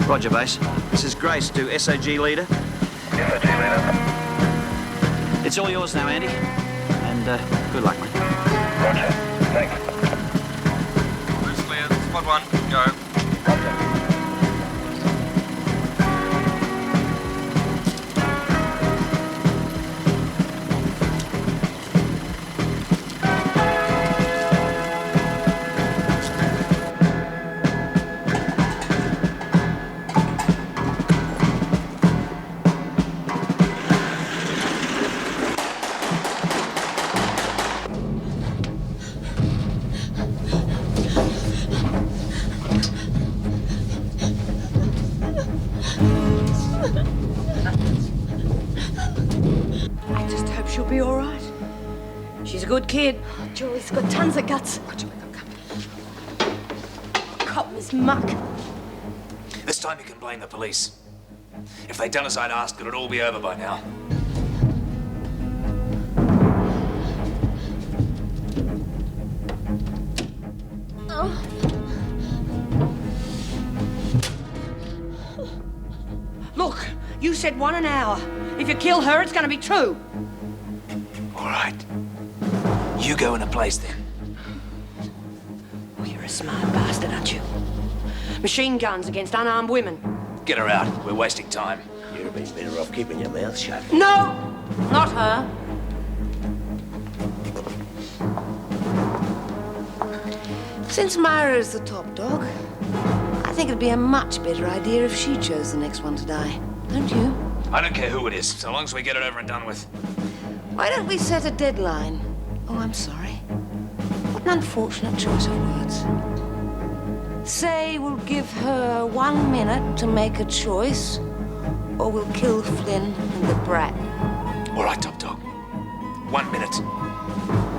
Roger, base. This is Grace to SOG leader. SOG leader. It's all yours now, Andy. And good luck, mate. Roger. Thanks. Roof's clear. Squad 1, go. Roger. Good kid. Oh, Julie's got tons of guts. Cop this muck. This time you can blame the police. If they'd done as I'd asked, it'd all be over by now. Oh. Look, you said 1 an hour. If you kill her, it's going to be 2. All right. You go in a place then. Oh, you're a smart bastard, aren't you? Machine guns against unarmed women. Get her out. We're wasting time. You'd have been better off keeping your mouth shut. No! Not her. Since Myra is the top dog, I think it'd be a much better idea if she chose the next one to die. Don't you? I don't care who it is, so long as we get it over and done with. Why don't we set a deadline? Oh, I'm sorry. What an unfortunate choice of words. Say we'll give her 1 minute to make a choice, or we'll kill Flynn and the brat. All right, top dog. 1 minute.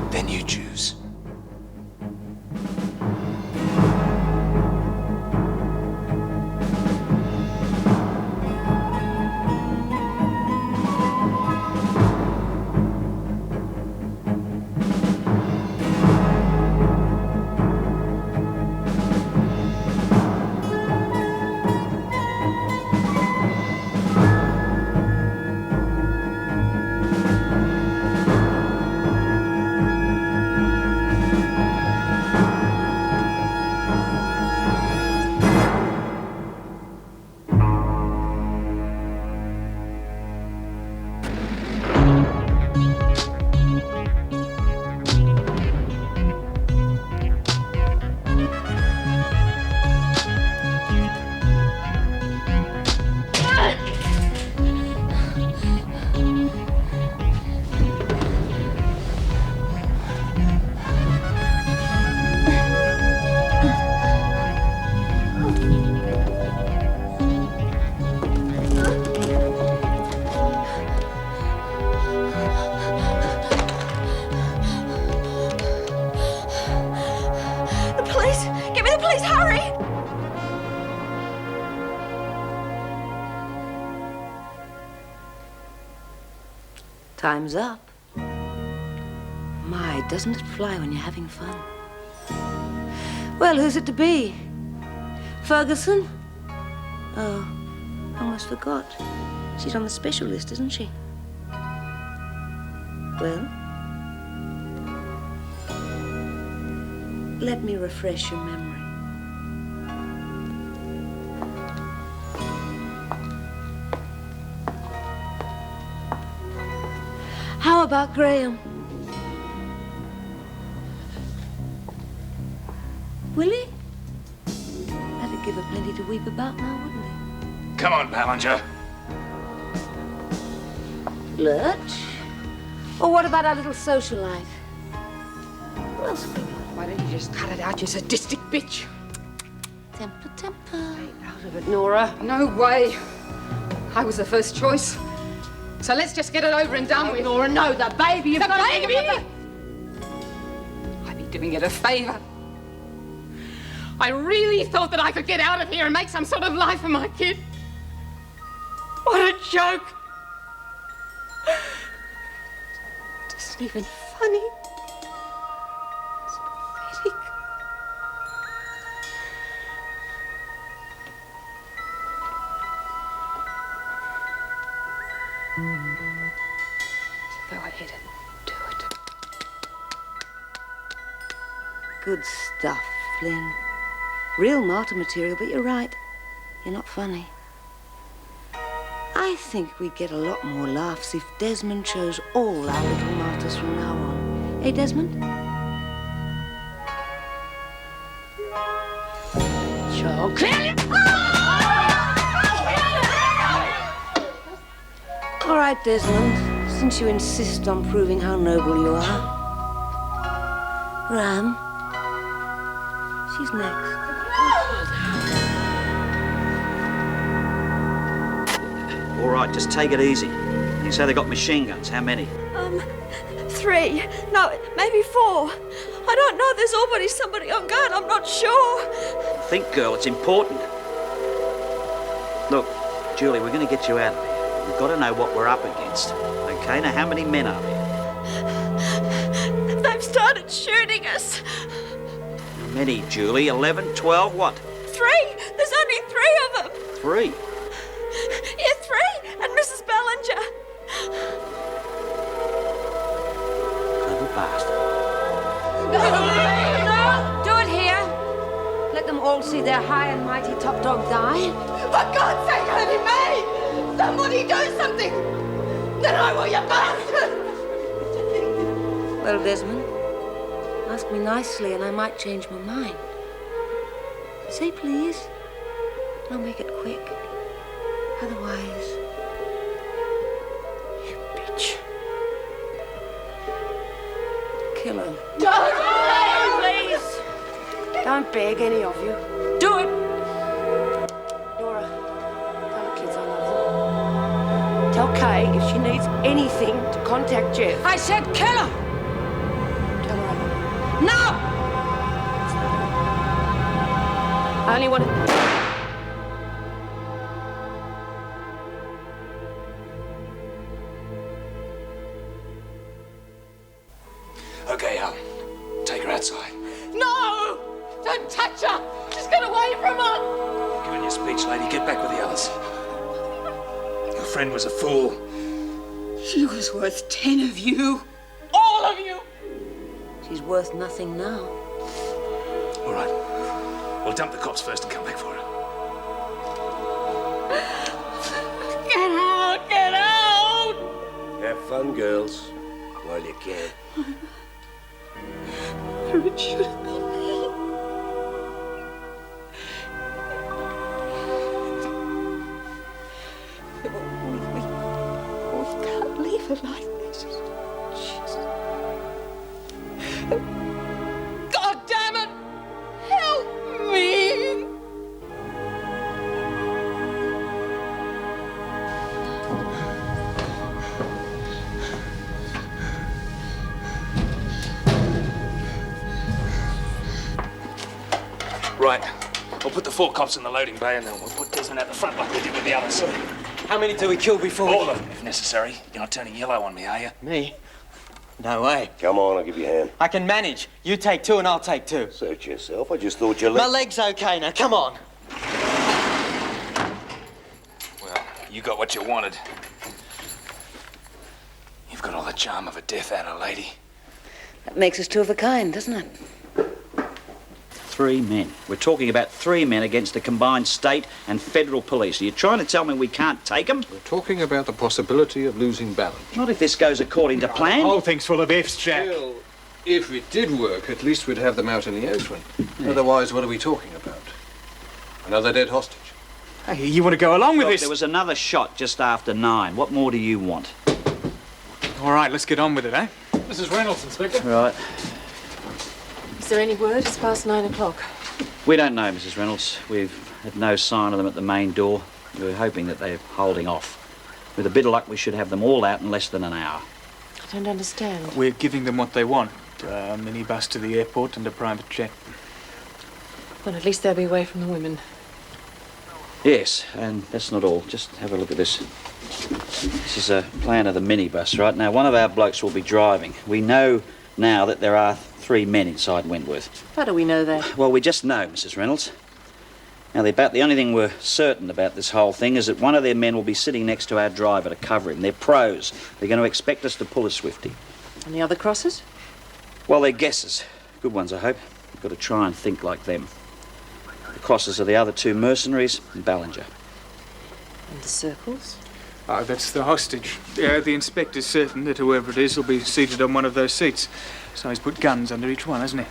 Then you choose. Time's up. My, doesn't it fly when you're having fun? Well, who's it to be? Ferguson? Oh, I almost forgot. She's on the special list, isn't she? Well, let me refresh your memory. How about Graham? Willie? That'd give her plenty to weep about now, wouldn't it? Come on, Ballinger. Lurch? Or what about our little social life? Who else have we got? Why don't you just cut it out, you sadistic bitch? Temper, temper. Stay out of it, Nora. No way. I was the first choice. So let's just get it over and done with. Nora, no, the baby. You've got baby! to I'd be doing it a favour. I really thought that I could get out of here and make some sort of life for my kid. What a joke. It isn't even funny. It's pathetic. ahead and do it. Good stuff, Flynn. Real martyr material, but you're right. You're not funny. I think we'd get a lot more laughs if Desmond chose all our little martyrs from now on. Eh, Desmond? Joe, clearly. All right, Desmond, since you insist on proving how noble you are. Ram, she's next. All right, just take it easy. You say they got machine guns. How many? 3. No, maybe 4. I don't know. There's always somebody on guard. I'm not sure. Think, girl, it's important. Look, Julie, we're going to get you out of here. We've got to know what we're up against. Okay, now how many men are there? They've started shooting us. How many, Julie? 11, 12, what? 3. There's only 3 of them. 3? Yeah, 3. And Mrs. Ballinger. Clever bastard. No! Do it here. Let them all see their high and mighty top dog die. For God's sake, only me! Somebody do something! Then I will, you bastard! Well, Desmond, ask me nicely and I might change my mind. Say please, and I'll make it quick. Otherwise... You bitch. Kill her. Don't! Please! Don't beg, any of you. Do it! Dora, tell the kids I love them. Tell Kay if she needs anything to contact Jeff. I said kill her! Tell her I love her. No! I only want to... Okay, take her outside. No! Don't touch her! Just get away from her! Given your speech, lady, get back with the others. Your friend was a fool. She was worth 10 of you. All of you! She's worth nothing now. All right. We'll dump the cops first and come back for her. Get out! Get out! Have fun, girls, while you can. It should have been me. We can't leave her like this. Jesus. God damn it! Help me! Right. We'll put the 4 cops in the loading bay and then we'll put Desmond out the front like we did with the others. How many do we kill before All of them, if necessary. You're not turning yellow on me, are you? Me? No way. Come on, I'll give you a hand. I can manage. You take 2 and I'll take 2. Suit yourself. I just thought you My leg's okay now. Come on. Well, you got what you wanted. You've got all the charm of a Death Adder, lady. That makes us 2 of a kind, doesn't it? 3 men. We're talking about 3 men against the combined state and federal police. Are you trying to tell me we can't take them? We're talking about the possibility of losing balance. Not if this goes according to plan. The whole thing's full of ifs, Jack. Still, if it did work, at least we'd have them out in the open. Yeah. Otherwise, what are we talking about? Another dead hostage? Hey, you want to go along with Look, this? there was another shot just after 9. What more do you want? All right, let's get on with it, eh? Mrs. Reynolds, Inspector. Right. Is there any word? It's past 9 o'clock. We don't know, Mrs. Reynolds. We've had no sign of them at the main door. We were hoping that they're holding off. With a bit of luck, we should have them all out in less than an hour. I don't understand. We're giving them what they want. A minibus to the airport and a private jet. Well, at least they'll be away from the women. Yes, and that's not all. Just have a look at this. This is a plan of the minibus, right? Now, one of our blokes will be driving. We know now that there are 3 men inside Wentworth. How do we know that? Well, we just know, Mrs. Reynolds. Now, about the only thing we're certain about this whole thing is that one of their men will be sitting next to our driver to cover him. They're pros. They're going to expect us to pull a swifty. And the other crosses? Well, they're guesses. Good ones, I hope. We've got to try and think like them. The crosses are the other two mercenaries and Ballinger. And the circles? Oh, that's the hostage. Yeah, the inspector's certain that whoever it is will be seated on one of those seats. So he's put guns under each one, hasn't he?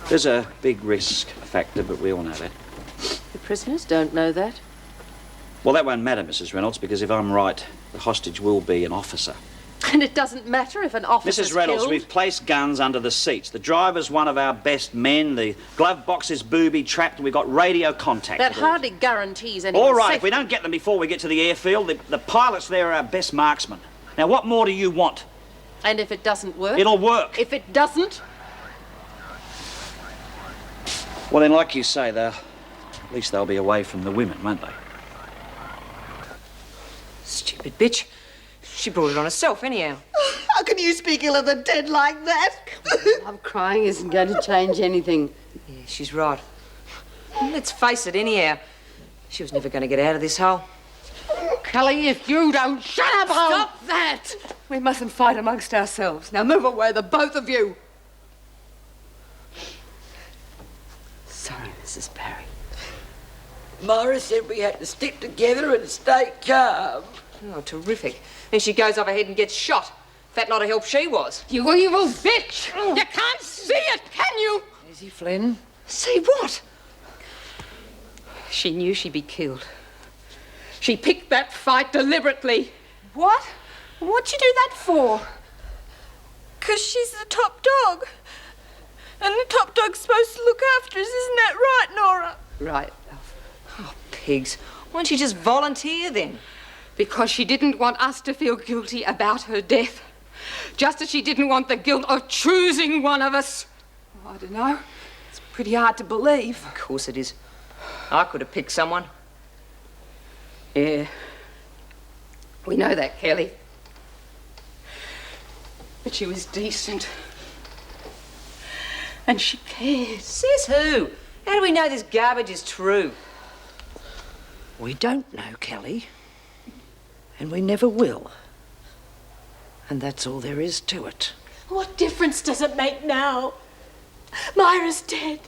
There's a big risk factor, but we all know that. The prisoners don't know that. Well, that won't matter, Mrs. Reynolds, because if I'm right, the hostage will be an officer. And it doesn't matter if an officer's Mrs. Reynolds, killed. we've placed guns under the seats. The driver's one of our best men. The glove box is booby-trapped, and we've got radio contact. That hardly guarantees anyone. All right, if we don't get them before we get to the airfield, the pilots there are our best marksmen. Now, what more do you want? And if it doesn't work? It'll work. If it doesn't? Well, then, like you say, at least they'll be away from the women, won't they? Stupid bitch. She brought it on herself, anyhow. How can you speak ill of the dead like that? I'm crying isn't going to change anything. Yeah, she's right. Let's face it, anyhow. She was never going to get out of this hole. Kelly, if you don't shut up, Stop that! We mustn't fight amongst ourselves. Now move away, the both of you. Sorry, Mrs. Barry. Myra said we had to stick together and stay calm. Oh, terrific. Then she goes off ahead and gets shot. Fat lot of help she was. You evil bitch! You can't see it, can you? Easy, Flynn. See what? She knew she'd be killed. She picked that fight deliberately. What? What'd you do that for? 'Cause she's the top dog. And the top dog's supposed to look after us, isn't that right, Nora? Right, love. Oh, pigs. Why don't you just volunteer then? Because she didn't want us to feel guilty about her death. Just as she didn't want the guilt of choosing one of us. Oh, I don't know. It's pretty hard to believe. Of course it is. I could have picked someone. Yeah. We know that, Kelly. But she was decent. And she cared. Says who? How do we know this garbage is true? We don't know, Kelly. And we never will. And that's all there is to it. What difference does it make now? Myra's dead.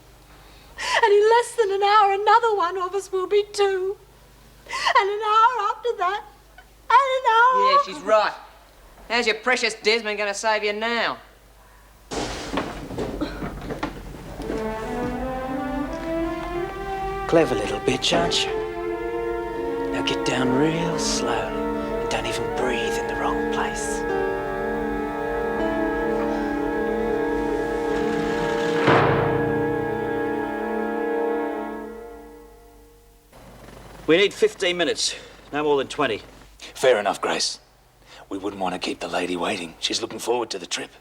And in less than an hour, another one of us will be too. And an hour after that, and an hour... Yeah, she's right. How's your precious Desmond going to save you now? Clever little bitch, aren't you? Now get down real slowly and don't even breathe in the wrong place. We need 15 minutes, no more than 20. Fair enough, Grace. We wouldn't want to keep the lady waiting. She's looking forward to the trip.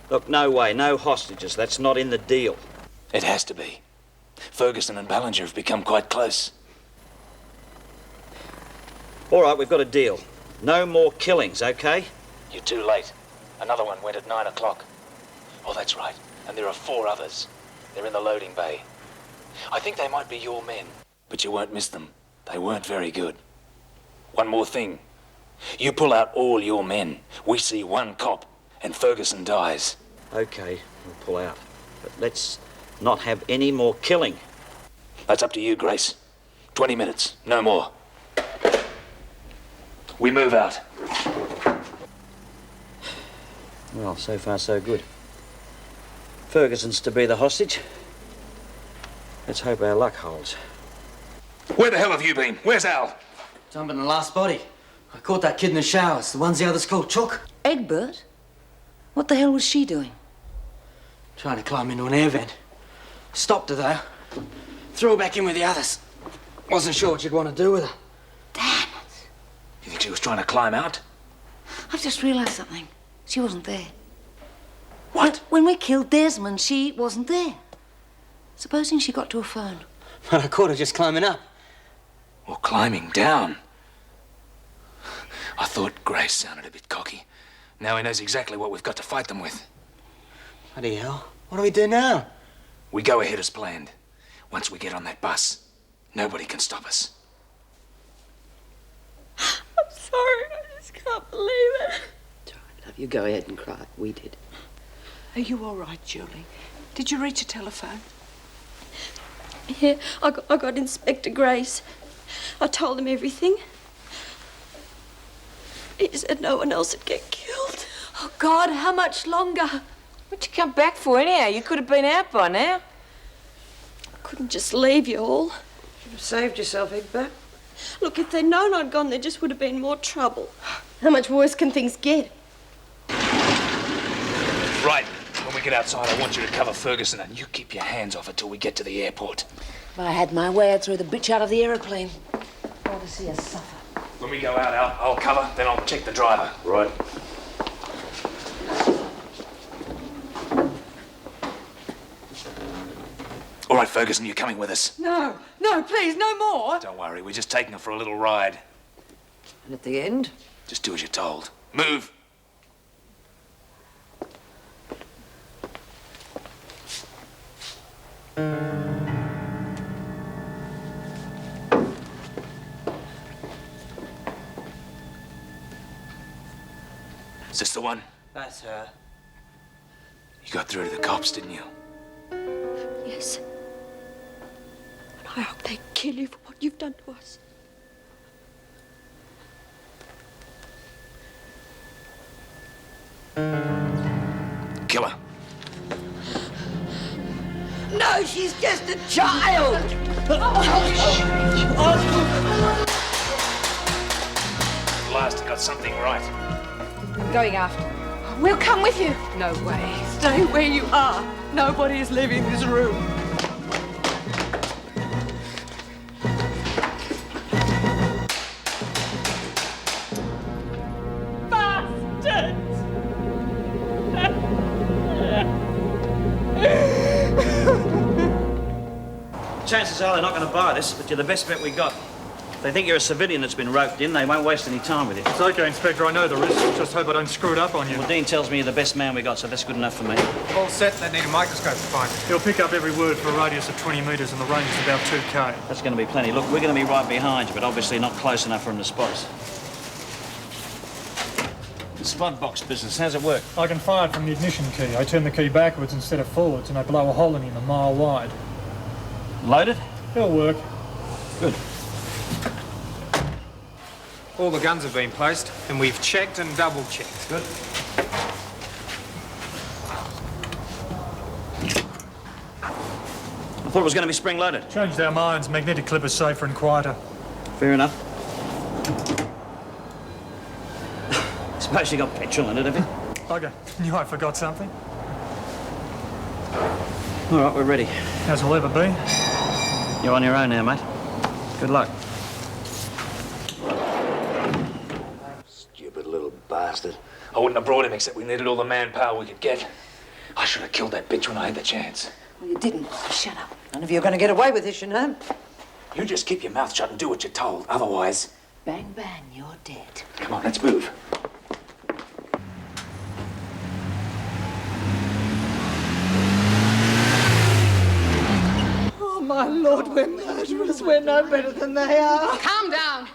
Look, no way, no hostages. That's not in the deal. It has to be. Ferguson and Ballinger have become quite close. All right, we've got a deal. No more killings, okay? You're too late. Another one went at 9 o'clock. Oh, that's right. And there are 4 others. They're in the loading bay. I think they might be your men, but you won't miss them. They weren't very good. One more thing. You pull out all your men. We see one cop, and Ferguson dies. Okay, we'll pull out. But let's not have any more killing. That's up to you, Grace. 20 minutes, no more. We move out. Well, so far so good. Ferguson's to be the hostage. Let's hope our luck holds. Where the hell have you been? Where's Al? Dumping the last body. I caught that kid in the showers, the ones the others called Chook. Egbert? What the hell was she doing? Trying to climb into an air vent. Stopped her, though. Threw her back in with the others. Wasn't sure what you'd want to do with her. Damn it. You think she was trying to climb out? I've just realised something. She wasn't there. What? When we killed Desmond, she wasn't there. Supposing she got to a phone. But I caught her just climbing up. Or climbing down. I thought Grace sounded a bit cocky. Now he knows exactly what we've got to fight them with. Bloody hell. What do we do now? We go ahead as planned. Once we get on that bus, nobody can stop us. I'm sorry, I just can't believe it. It's all right, love. You go ahead and cry. We did. Are you all right, Julie? Did you reach a telephone? Yeah, I got Inspector Grace. I told him everything. He said no one else would get killed. Oh, God, how much longer? What'd you come back for anyhow? You could have been out by now. I couldn't just leave you all. Should have saved yourself, Egbert. Look, if they'd known I'd gone, there just would have been more trouble. How much worse can things get? Right. When we get outside, I want you to cover Ferguson and you keep your hands off her till we get to the airport. If I had my way, I'd throw the bitch out of the aeroplane. I want to see her suffer. When we go out, I'll cover, then I'll check the driver. Right. All right, Ferguson, you're coming with us. No, please, no more. Don't worry, we're just taking her for a little ride. And at the end? Just do as you're told. Move. Is this the one? That's her. You got through to the cops, didn't you? Yes. And I hope they kill you for what you've done to us. Kill her. No, she's just a child! At last, I got something right. I'm going after. We'll come with you. No way. Stay where you are. Nobody is leaving this room. Chances are they're not going to buy this, but you're the best bet we got. If they think you're a civilian that's been roped in, they won't waste any time with you. It's okay, Inspector. I know the risk. Just hope I don't screw it up on you. Well, Dean tells me you're the best man we got, so that's good enough for me. All set. They need a microscope to find it. He'll pick up every word for a radius of 20 metres and the range is about 2K. That's going to be plenty. Look, we're going to be right behind you, but obviously not close enough for him to spot us. The spud box business, how's it work? I can fire it from the ignition key. I turn the key backwards instead of forwards and I blow a hole in him a mile wide. Loaded? It'll work. Good. All the guns have been placed, and we've checked and double-checked. Good. I thought it was going to be spring-loaded. Changed our minds. Magnetic clip is safer and quieter. Fair enough. Suppose you got petrol in it, have you? Okay. Knew I forgot something. All right, we're ready. As we'll ever be. You're on your own now, mate. Good luck. Stupid little bastard. I wouldn't have brought him except we needed all the manpower we could get. I should have killed that bitch when I had the chance. Well, you didn't. Shut up. None of you are going to get away with this, you know. You just keep your mouth shut and do what you're told. Otherwise... Bang, bang, you're dead. Come on, let's move. Oh, my Lord, we're murderers. We're no better than they are. Calm down.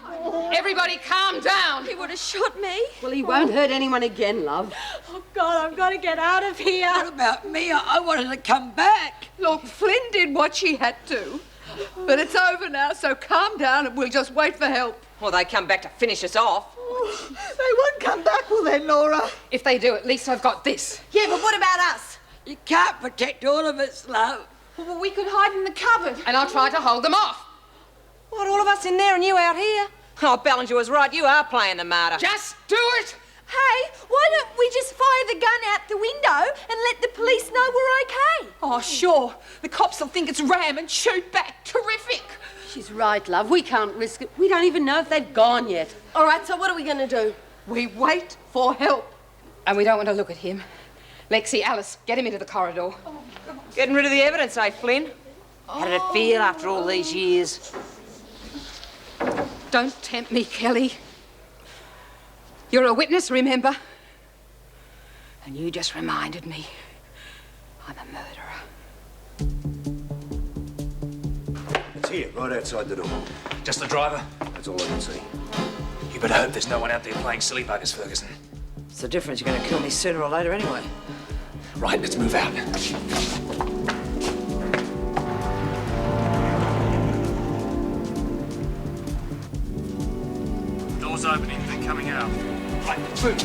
Everybody calm down. He would have shot me. Well, he won't hurt anyone again, love. Oh, God, I've got to get out of here. What about me? I wanted to come back. Look, Flynn did what she had to. But it's over now, so calm down and we'll just wait for help. Well, they come back to finish us off. They won't come back, will they, Laura? If they do, at least I've got this. Yeah, but what about us? You can't protect all of us, love. Well, we could hide in the cupboard. And I'll try to hold them off. What, all of us in there and you out here? Oh, Ballinger was right. You are playing the martyr. Just do it. Hey, why don't we just fire the gun out the window and let the police know we're okay? Oh, sure. The cops will think it's Ram and shoot back. Terrific. She's right, love. We can't risk it. We don't even know if they've gone yet. All right, so what are we going to do? We wait for help. And we don't want to look at him. Lexie, Alice, get him into the corridor. Getting rid of the evidence, eh, Flynn? How did it feel after all these years? Don't tempt me, Kelly. You're a witness, remember? And you just reminded me I'm a murderer. here, right outside the door. Just the driver? That's all I can see. You better hope there's no one out there playing silly buggers, Ferguson. It's the difference. You're going to kill me sooner or later anyway. Right, let's move out. Door's opening, they're coming out. Right, move.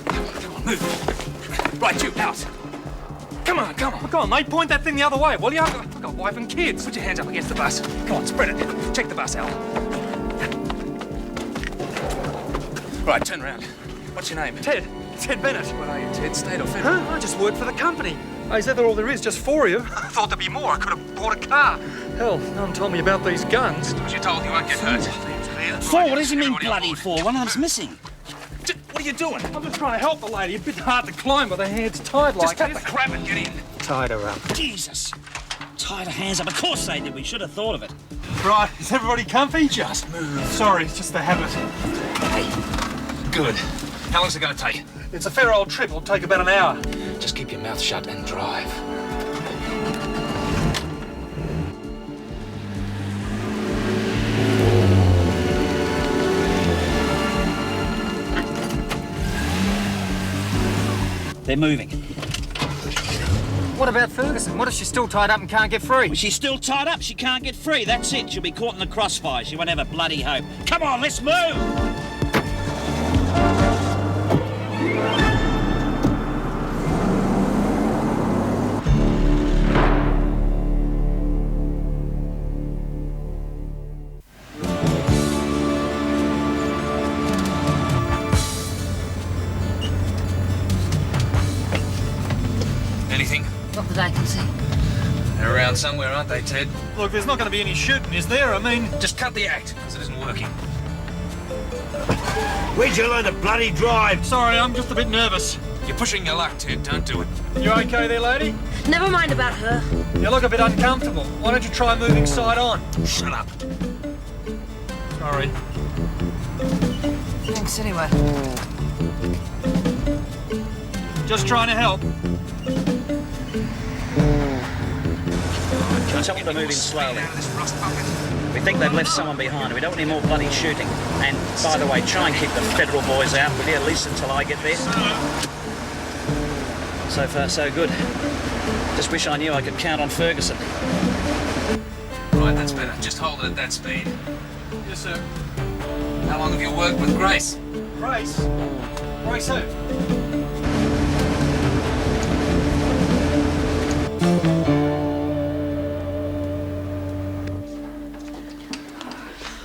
Come on, move. Right, you, out. Come on, come on. Come on, mate, point that thing the other way, will you? I've got wife and kids. Put your hands up against the bus. Come on, spread it. Check the bus out. Right, turn around. What's your name? Ted. Ted Bennett. What are you, Ted? State or federal? Huh? I just work for the company. Oh, is that all there is? Just 4 of you? I thought there'd be more. I could have bought a car. Hell, no one told me about these guns. Was you told you won't get hurt? Four? What does he mean bloody four? One of them's missing. What are you doing? I'm just trying to help the lady. A bit hard to climb with her hands tied like Just cut this. the crap and get in. Tied her up. Jesus. Tied her hands up. Of course they did. We should have thought of it. Right, is everybody comfy? Just move. Sorry, it's just the habit. Hey. Good. How long's it going to take? It's a fair old trip. It'll take about an hour. Just keep your mouth shut and drive. They're moving. What about Ferguson? What if she's still tied up and can't get free? Well, she's still tied up. She can't get free. That's it. She'll be caught in the crossfire. She won't have a bloody hope. Come on, let's move! Anything? Not that I can see. They're around somewhere, aren't they, Ted? Look, there's not going to be any shooting, is there? I mean... Just cut the act, because it isn't working. Where'd you learn to bloody drive? Sorry, I'm just a bit nervous. You're pushing your luck, Ted. Don't do it. You okay there, lady? Never mind about her. You look a bit uncomfortable. Why don't you try moving side on? Shut up. Sorry. Thanks anyway. Just trying to help. Tell them to move in slowly. We think they've left someone behind. We don't want any more bloody shooting. And, by the way, try and keep the federal boys out, will you, at least until I get there? So far, so good. Just wish I knew I could count on Ferguson. Right, that's better. Just hold it at that speed. Yes, sir. How long have you worked with Grace? Grace? Grace who?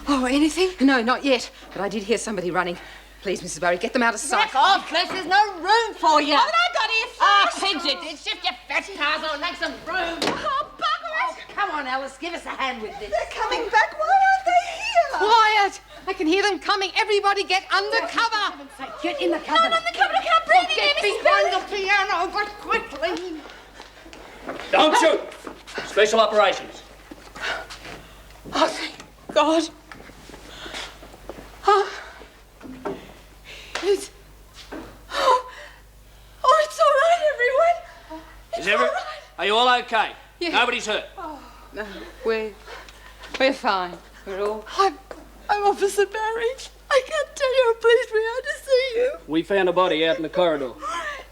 Oh, anything? No, not yet. But I did hear somebody running. Please, Mrs. Barry, get them out of sight. Back off, Cliff. There's no room for you. Oh, but I got here Ah, first. pigs it. Shift your fat cars on and make some room. Oh, bugger it. Come on, Alice. Give us a hand with this. They're coming back. Why aren't they here? Quiet! I can hear them coming. Everybody get under cover. Get in the cupboard. No, the cupboard. I can't breathe in Get here, Mrs. behind Barry. the piano, but quickly. Don't shoot! Special operations. Oh, thank God. Oh, it's... Oh, it's all right, everyone. It's all right. Are you all okay? Yeah. Nobody's hurt. No, we're fine. We're all... I'm Officer Barry. I can't tell you how pleased we are to see you. We found a body out in the corridor.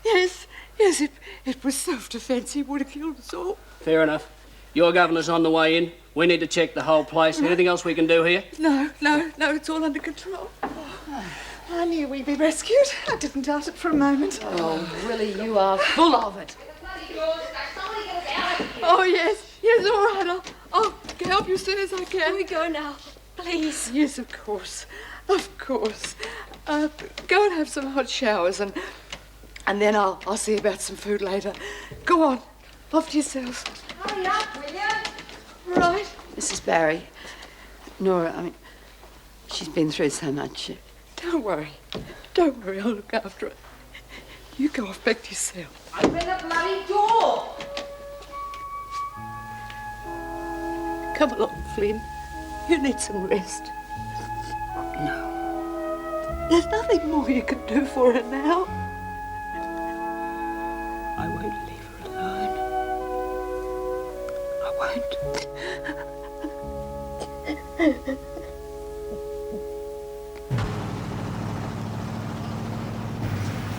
Yes, it was self-defense. He would have killed us all. Fair enough. Your governor's on the way in. We need to check the whole place. Anything else we can do here? No, it's all under control. I knew we'd be rescued. I didn't doubt it for a moment. Oh, Willie, you are full of it. Oh, yes, all right. I'll help you as soon as I can. Can we go now, please? Yes, of course. Go and have some hot showers and then I'll see about some food later. Go on, off to yourselves. Hurry up, will you? Right. Mrs. Barry, Nora, I mean, she's been through so much. Don't worry, I'll look after her. You go off back to your cell. Open the bloody door. Come along, Flynn. You need some rest. No. There's nothing more you can do for her now. I won't leave her alone.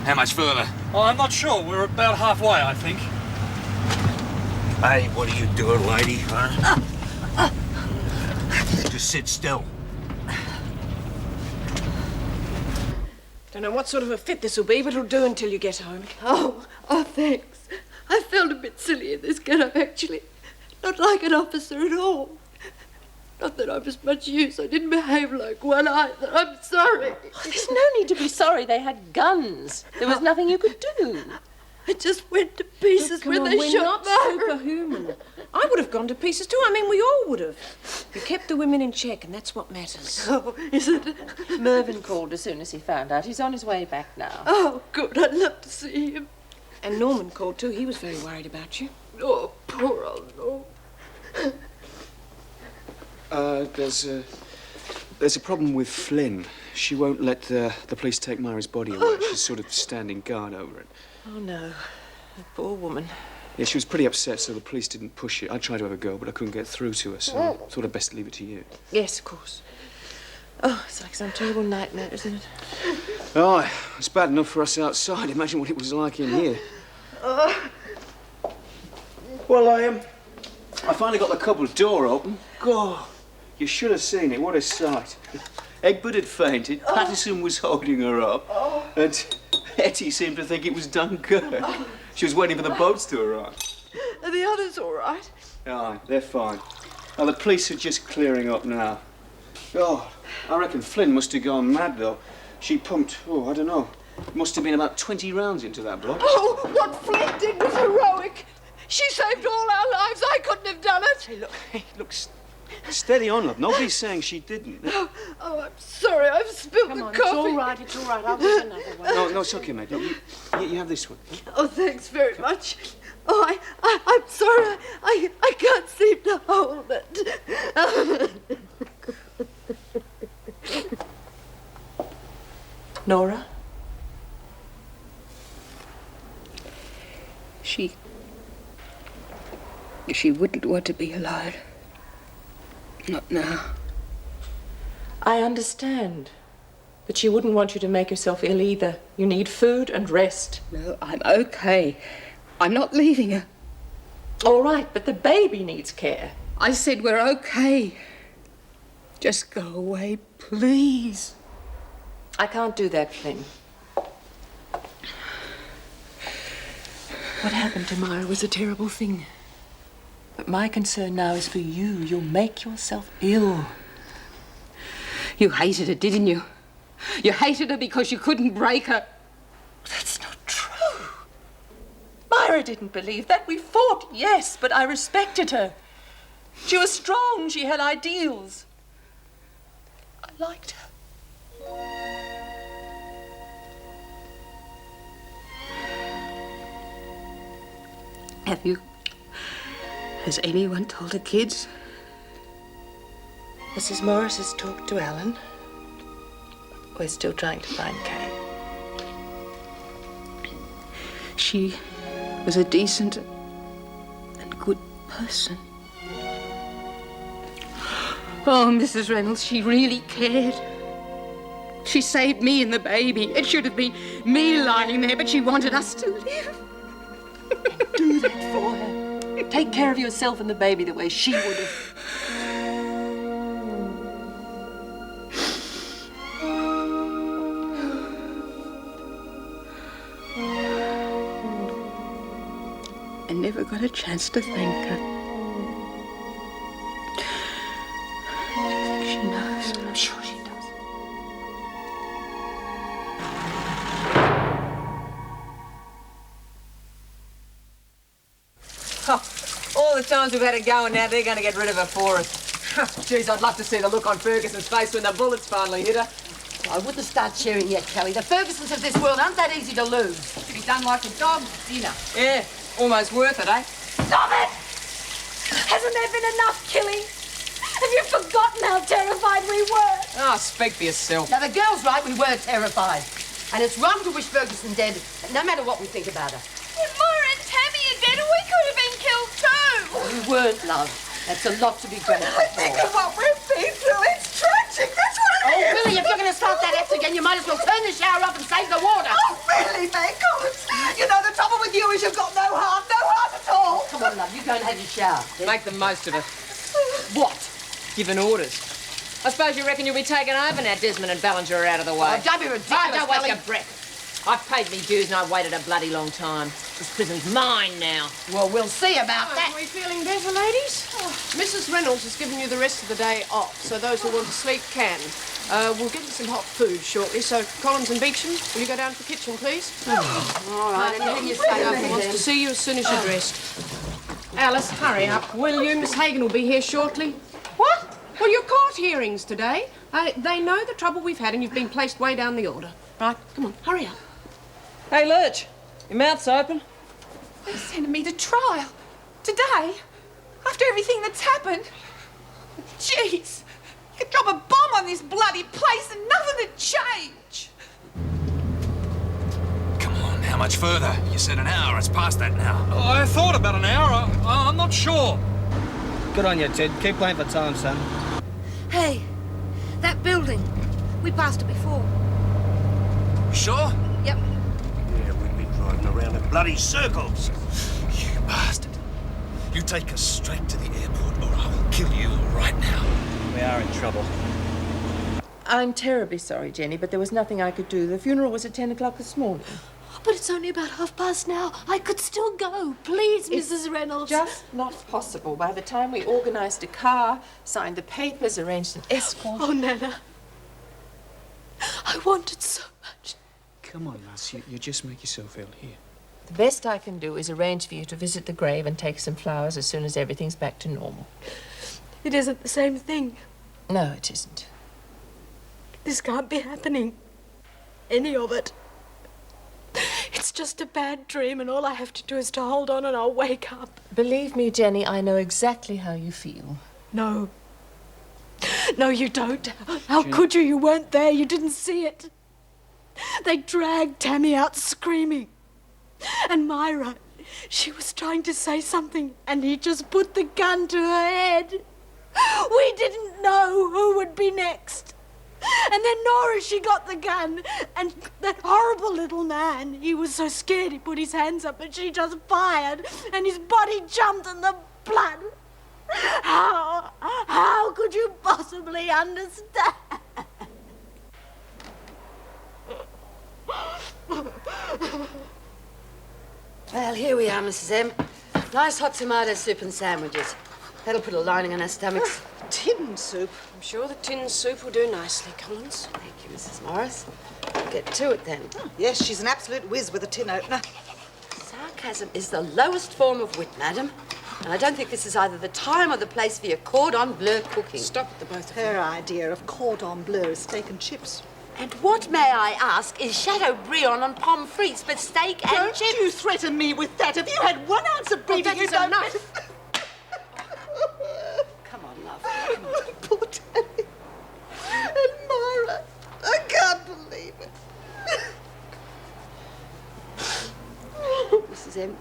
How much further? Oh, I'm not sure. We're about halfway, I think. Hey, what are you doing, lady, huh? Just sit still. Don't know what sort of a fit this will be, but it'll do until you get home. Oh, thanks. I felt a bit silly in this get-up, actually. Not like an officer at all. Not that I'm as much use. I didn't behave like one either. I'm sorry. There's no need to be sorry. They had guns. There was nothing you could do. I just went to pieces when they shot Myra. Superhuman. I would have gone to pieces too. I mean, we all would have. You kept the women in check, and that's what matters. Oh, is it? Mervyn called as soon as he found out. He's on his way back now. Oh, good. I'd love to see him. And Norman called too. He was very worried about you. Oh, poor old Norman. There's a problem with Flynn. She won't let the police take Myra's body away. She's sort of standing guard over it. Oh, no. The poor woman. Yeah, she was pretty upset, so the police didn't push it. I tried to have a go, but I couldn't get through to her, so I thought I'd best leave it to you. Yes, of course. Oh, it's like some terrible nightmare, isn't it? Oh, it's bad enough for us outside. Imagine what it was like in here. Well, I finally got the cupboard door open. God, you should have seen it. What a sight. Egbert had fainted, Patterson was holding her up, and Ettie seemed to think it was done good. She was waiting for the boats to arrive. Are the others all right? Aye, they're fine. Now, the police are just clearing up now. God, I reckon Flynn must have gone mad, though. She pumped, I don't know. Must have been about 20 rounds into that bloke. Oh, what Flynn did was heroic. She saved all our lives. I couldn't have done it. Hey, look, steady on, love. Nobody's saying she didn't. Oh, I'm sorry. I've spilled the coffee. It's all right. It's all right. I'll get another one. No, it's okay, mate. Look, you have this one. Oh, thanks very much. Oh, I'm sorry. I can't seem to hold it. Nora? She wouldn't want to be alone. Not now. I understand. But she wouldn't want you to make yourself ill either. You need food and rest. No, I'm okay. I'm not leaving her. All right, but the baby needs care. I said we're okay. Just go away, please. I can't do that, Flynn. What happened to Myra was a terrible thing. But my concern now is for you. You'll make yourself ill. You hated her, didn't you? You hated her because you couldn't break her. That's not true. Myra didn't believe that. We fought, yes, but I respected her. She was strong. She had ideals. I liked her. Has anyone told the kids? Mrs. Morris has talked to Alan. We're still trying to find Kay. She was a decent and good person. Oh, Mrs. Reynolds, she really cared. She saved me and the baby. It should have been me lying there, but she wanted us to live. Do that for her. Take care of yourself and the baby the way she would have. I never got a chance to thank her. Do you think she knows? I'm sure she does. All the times we've had it going now, they're going to get rid of her for us. Geez, I'd love to see the look on Ferguson's face when the bullets finally hit her. I wouldn't start cheering yet, Kelly. The Fergusons of this world aren't that easy to lose. To be done like a dog's dinner. Yeah, almost worth it, eh? Stop it! Hasn't there been enough killing? Have you forgotten how terrified we were? Oh, speak for yourself. Now, the girl's right, we were terrified. And it's wrong to wish Ferguson dead, no matter what we think about her. If Myra and Tammy are dead, we could have been killed too. We were weren't, love. That's a lot to be grateful for. Think of what we've been through. It's tragic. That's what it is. Billie, if you're going to start that act again, you might as well turn the shower off and save the water. Oh, really, Meg? You know, the trouble with you is you've got no heart at all. Come on, love, you go and have your shower. Make the most of it. What? Giving orders. I suppose you reckon you'll be taken over now Desmond and Ballinger are out of the way. Oh, don't be ridiculous, Don't waste Billie. your breath. I've paid me dues and I've waited a bloody long time. This prison's mine now. Well, we'll see about that. Are we feeling better, ladies? Mrs. Reynolds has given you the rest of the day off, so those who want to sleep can. We'll get you some hot food shortly, so Collins and Beecham, will you go down to the kitchen, please? All right, anything you say. Governor wants to see you as soon as you're dressed. Alice, hurry up, will you? Miss Hagan will be here shortly. What? Well, your court hearings today. They know the trouble we've had and you've been placed way down the order. Right, come on, hurry up. Hey, Lurch, your mouth's open. They're sending me to trial. Today? After everything that's happened? Jeez! You could drop a bomb on this bloody place and nothing would change. Come on, how much further? You said an hour. It's past that now. Oh, I thought about an hour. I'm not sure. Good on you, Ted. Keep playing for time, son. Hey, that building. We passed it before. Sure? Yep. Yeah, we've been driving around in bloody circles. You bastard. You take us straight to the airport or I will kill you right now. We are in trouble. I'm terribly sorry, Jenny, but there was nothing I could do. The funeral was at 10 o'clock this morning. But it's only about past now. I could still go. Please, Mrs. Reynolds. Just not possible. By the time we organised a car, signed the papers, arranged an escort... Oh, Nana. I wanted so much. Come on, lass. You just make yourself ill here. The best I can do is arrange for you to visit the grave and take some flowers as soon as everything's back to normal. It isn't the same thing. No, it isn't. This can't be happening. Any of it. It's just a bad dream and all I have to do is to hold on and I'll wake up. Believe me, Jenny, I know exactly how you feel. No. No, you don't. How could you? You weren't there. You didn't see it. They dragged Tammy out screaming. And Myra, she was trying to say something and he just put the gun to her head. We didn't know who would be next. And then Nora, she got the gun. And that horrible little man, he was so scared he put his hands up and she just fired. And his body jumped in the blood. How could you possibly understand? Well, here we are, Mrs. M. Nice hot tomato soup and sandwiches. That'll put a lining on our stomachs. Tin soup. I'm sure the tin soup will do nicely, Collins. Thank you, Mrs. Morris. Get to it, then. Oh, yes, she's an absolute whiz with a tin opener. Sarcasm is the lowest form of wit, madam. And I don't think this is either the time or the place for your cordon bleu cooking. Stop the both of you. Her idea of cordon bleu is steak and chips. And what, may I ask, is Chateaubriand on pommes frites but steak and Don't chips? you threaten me with that. If you had 1 ounce of breeding, that is enough. Come on, love. Come on. Poor Tammy. And Myra. I can't believe it. Mrs. M,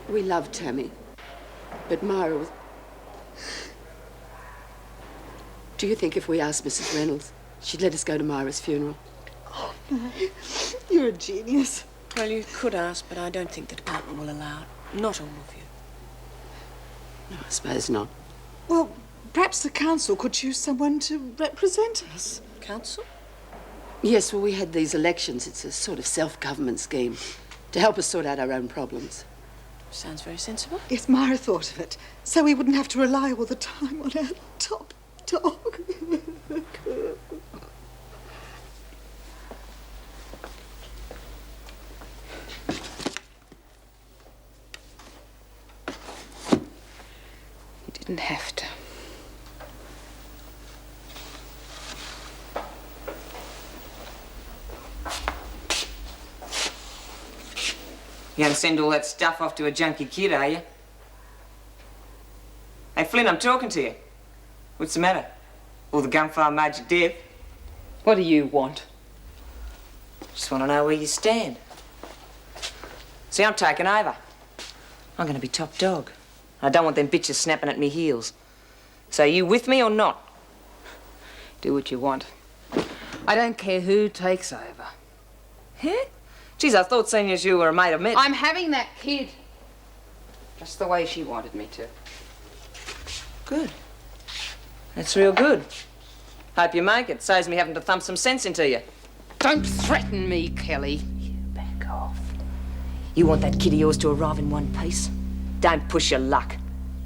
we love Tammy, but Myra was... Do you think if we asked Mrs. Reynolds, she'd let us go to Myra's funeral? Oh, no. You're a genius. Well, you could ask, but I don't think the department will allow it. Not all of you. No, I suppose not. Well, perhaps the council could choose someone to represent us. Council? Yes, well, we had these elections. It's a sort of self-government scheme to help us sort out our own problems. Sounds very sensible. Yes, Myra thought of it, so we wouldn't have to rely all the time on our top dog. You didn't have to. You're gonna send all that stuff off to a junkie kid, are you? Hey, Flynn, I'm talking to you. What's the matter? All the gunfire made you deaf? What do you want? Just want to know where you stand. See, I'm taking over. I'm gonna be top dog. I don't want them bitches snapping at me heels. So are you with me or not? Do what you want. I don't care who takes over. Huh? Geez, I thought seeing as you were a mate of men. I'm having that kid. Just the way she wanted me to. Good. That's real good. Hope you make it. Saves me having to thump some sense into you. Don't threaten me, Kelly. You back off. You want that kid of yours to arrive in one piece? Don't push your luck.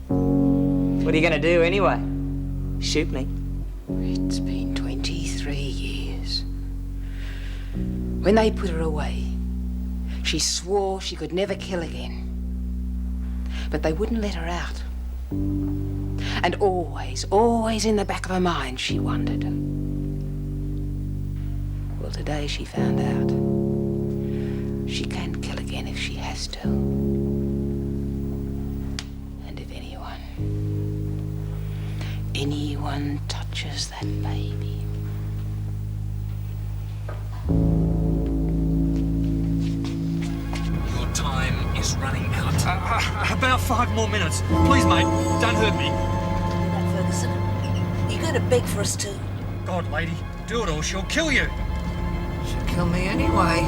What are you going to do anyway? Shoot me? It's been 23 years. When they put her away, she swore she could never kill again. But they wouldn't let her out. And always, always in the back of her mind, she wondered. Well, today she found out. She can kill again if she has to. And if anyone touches that baby. Your time is running out. About 5 more minutes. Please, mate, don't hurt me. That Ferguson, you going to beg for us too? God, lady, do it or she'll kill you. She'd kill me anyway.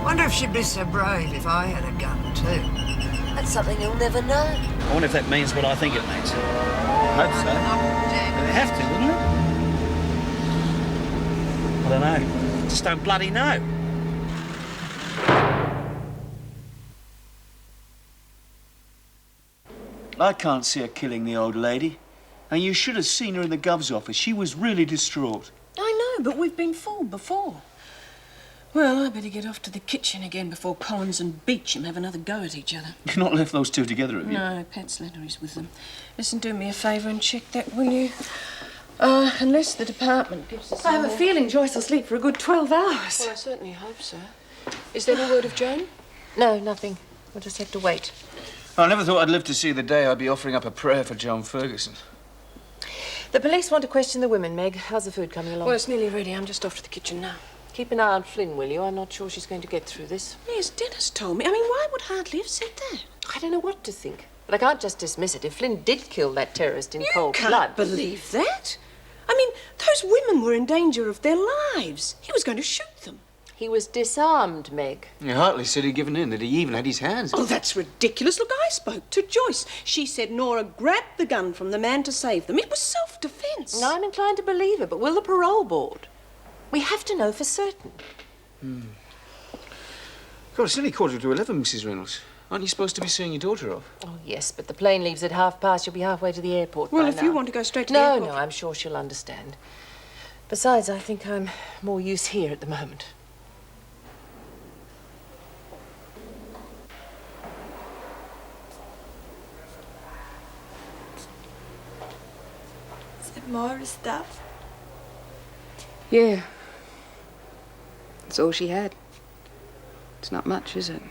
Wonder if she'd be so brave if I had a gun too. That's something you'll never know. I wonder if that means what I think it means. I hope so. It'd have to, wouldn't it? I don't know. Just don't bloody know. I can't see her killing the old lady. And you should have seen her in the Gov's office. She was really distraught. I know, but we've been fooled before. Well, I better get off to the kitchen again before Collins and Beecham have another go at each other. You've not left those two together, have you? No, Pat's letter is with them. Listen, do me a favour and check that, will you? Unless the department gives us... I have a feeling Joyce will sleep for a good 12 hours. Well, I certainly hope so. Is there any word of Joan? No, nothing. We'll just have to wait. I never thought I'd live to see the day I'd be offering up a prayer for Joan Ferguson. The police want to question the women, Meg. How's the food coming along? Well, it's nearly ready. I'm just off to the kitchen now. Keep an eye on Flynn, will you? I'm not sure she's going to get through this. Yes, Dennis told me. I mean, why would hardly have said that? I don't know what to think. But I can't just dismiss it. If Flynn did kill that terrorist in cold You blood... can't believe that. I mean, those women were in danger of their lives. He was going to shoot them. He was disarmed, Meg. Hartley said he'd given in, that he even had his hands. Oh, that's ridiculous. Look, I spoke to Joyce. She said Nora grabbed the gun from the man to save them. It was self-defence. No, I'm inclined to believe it, but will the parole board? We have to know for certain. God, it's nearly 11:15, Mrs. Reynolds. Aren't you supposed to be seeing your daughter off? Oh, yes, but the plane leaves at past. You'll be halfway to the airport Well, by if now. you want to go straight to the airport... No, I'm sure she'll understand. Besides, I think I'm more use here at the moment. Is that Myra's stuff? Yeah. It's all she had. It's not much, is it?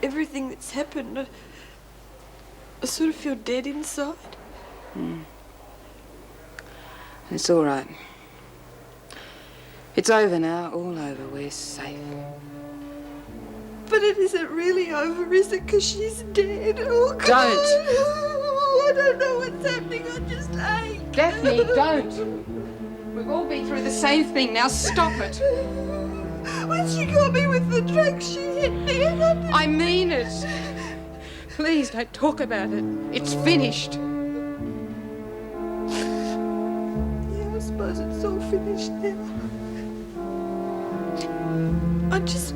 Everything that's happened, I sort of feel dead inside. It's all right. It's over now, all over. We're safe. But it isn't really over, is it? Because she's dead. Oh, God. Don't. Oh, I don't know what's happening. I just ache. Daphne, don't. We've all been through the same thing. Now stop it. When she got me with the drugs, she hit me and I didn't... I mean it. Please don't talk about it. It's finished. Yeah, I suppose it's all finished now. I just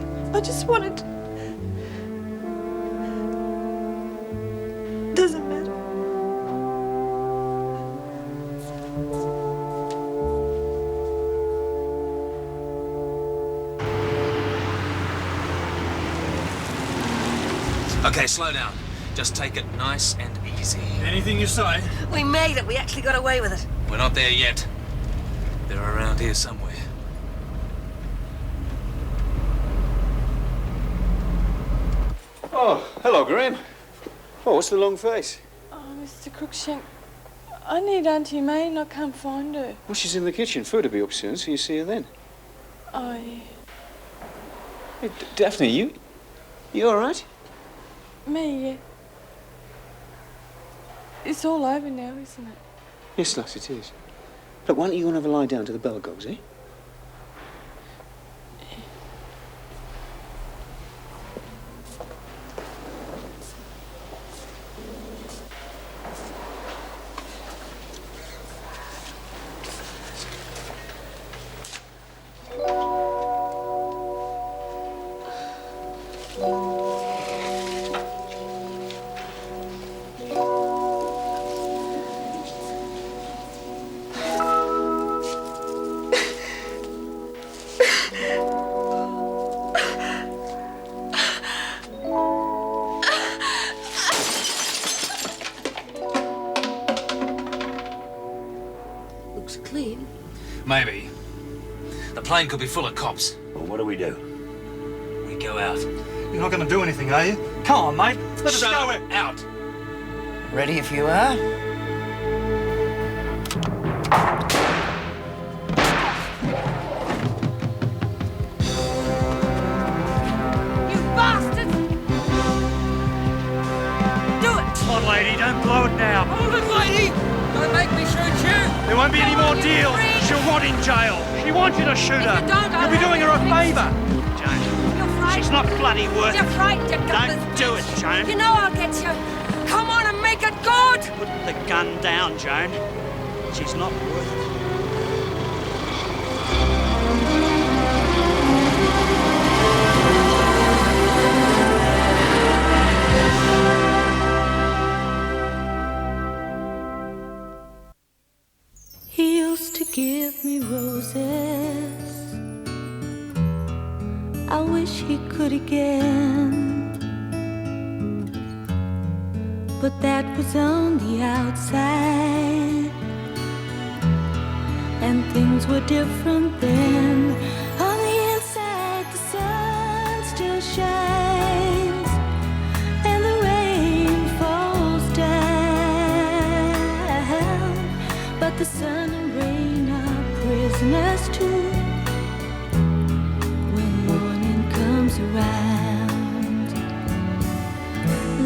wanted to... Doesn't matter. Okay, slow down. Just take it nice and easy. Anything you say. We made it. We actually got away with it. We're not there yet. They're around here somewhere. Oh, hello, Graham. Oh, what's the long face? Oh, Mr. Crookshank, I need Auntie May and I can't find her. Well, she's in the kitchen. Food will be up soon, so you see her then. Oh, yeah. Hey, Daphne, you all right? Me, yeah. It's all over now, isn't it? Yes, lass, it is. Look, why don't you go and have a lie down to the Belgogs, eh? Maybe. The plane could be full of cops. Well, what do? We go out. You're not going to do anything, are you? Come on, mate. Let us go out. Ready if you are? You bastard! Do it! Come on, lady, don't blow it now. Hold it, lady! Don't make me shoot you! There won't be any more deals. She'll want in jail. She wants you to shoot her. You'll be doing her a favour. Joan. You're frightened. She's not bloody worth it. You're frightened, you gutless Don't do it, Joan. You know I'll get you. Come on and make it good! Put the gun down, Joan. She's not worth it. He used to give me roses. I wish he could again, but that was on the outside, and things were different then. On the inside, the sun still shines, and the rain falls down, but the sun and rain are prisoners too. When morning comes around,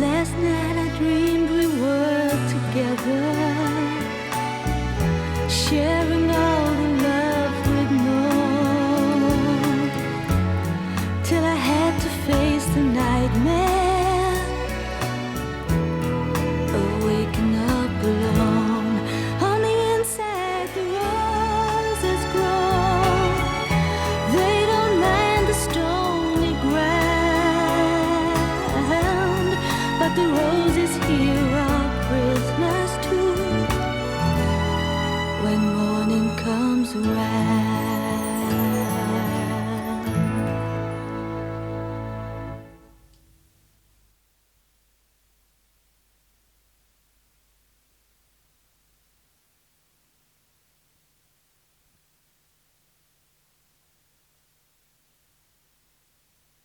last night I dreamed we were together, sharing all the love we'd known, till I had to face the nightmare of waking up alone. On the inside, the roses grow. They don't mind the stony ground, but the roses here are prisoners too. When morning comes around.